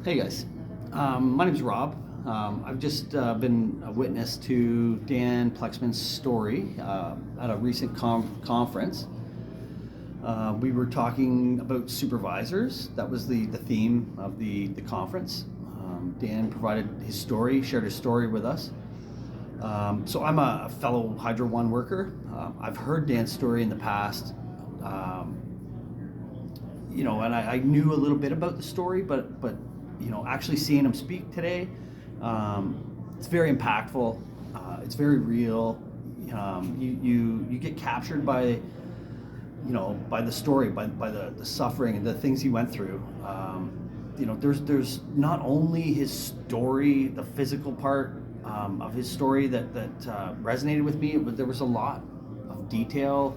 Hey guys, my name is Rob. I've just been a witness to Dan Plexman's story at a recent conference. We were talking about supervisors. That was the theme of the conference. Dan provided his story, shared his story with us. So I'm a fellow HydroOne worker. I've heard Dan's story in the past. And I knew a little bit about the story, but actually seeing him speak today, it's very impactful. It's very real. You get captured by the story, by the suffering and the things he went through. There's not only his story, the physical part of his story that resonated with me, but there was a lot of detail,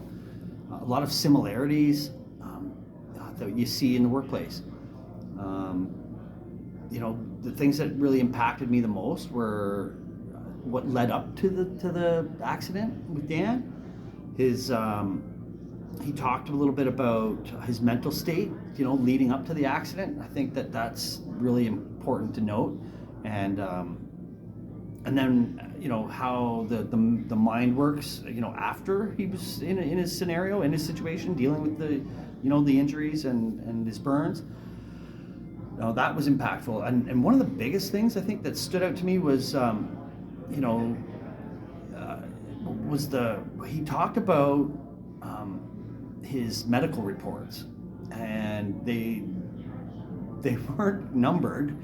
a lot of similarities that you see in the workplace. The things that really impacted me the most were what led up to the accident with Dan. He talked a little bit about his mental state, leading up to the accident. I think that's really important to note, and then how the mind works, after he was in his scenario, in his situation, dealing with the injuries and his burns. That was impactful, and one of the biggest things I think that stood out to me was he talked about his medical reports, and they weren't numbered.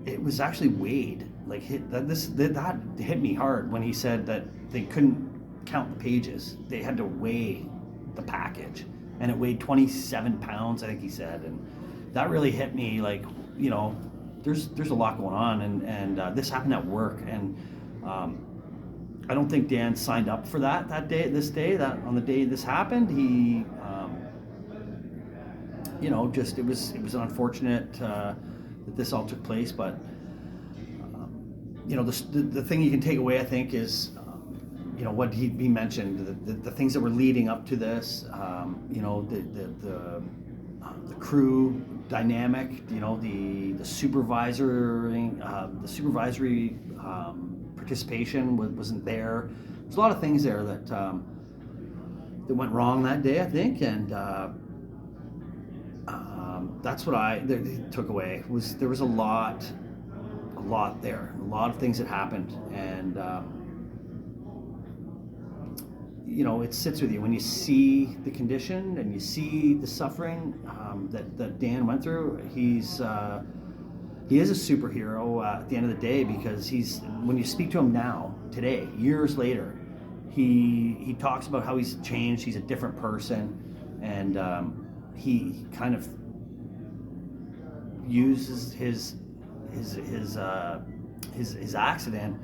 It was actually weighed. That hit me hard when he said that they couldn't count the pages. They had to weigh the package, and it weighed 27 pounds, I think he said, and that really hit me. There's a lot going on, and this happened at work, and I don't think Dan signed up for that on the day this happened. He it was unfortunate that this all took place, but the thing you can take away, I think, is what he mentioned, the things that were leading up to this, the crew dynamic, the supervisory participation wasn't there. There's a lot of things there that went wrong that day, I think, and that's what I took away. There was a lot there, a lot of things that happened, and it sits with you when you see the condition and you see the suffering that Dan went through. He is a superhero at the end of the day, because when you speak to him now, today, years later, he talks about how he's changed. He's a different person, and he kind of uses his accident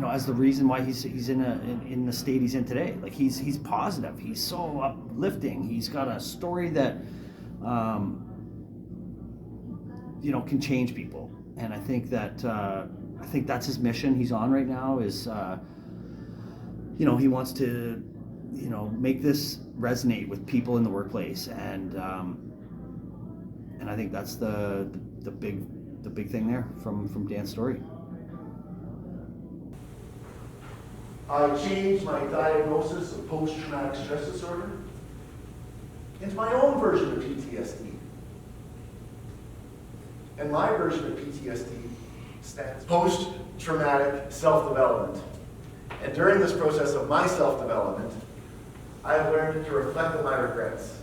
as the reason why he's in the state he's in today. Like, he's positive. He's so uplifting. He's got a story that can change people, and I think that's his mission he's on right now. Is he wants to make this resonate with people in the workplace, and I think that's the big thing there from Dan's story. I changed my diagnosis of post-traumatic stress disorder into my own version of PTSD. And my version of PTSD stands post-traumatic self-development. And during this process of my self-development, I have learned to reflect on my regrets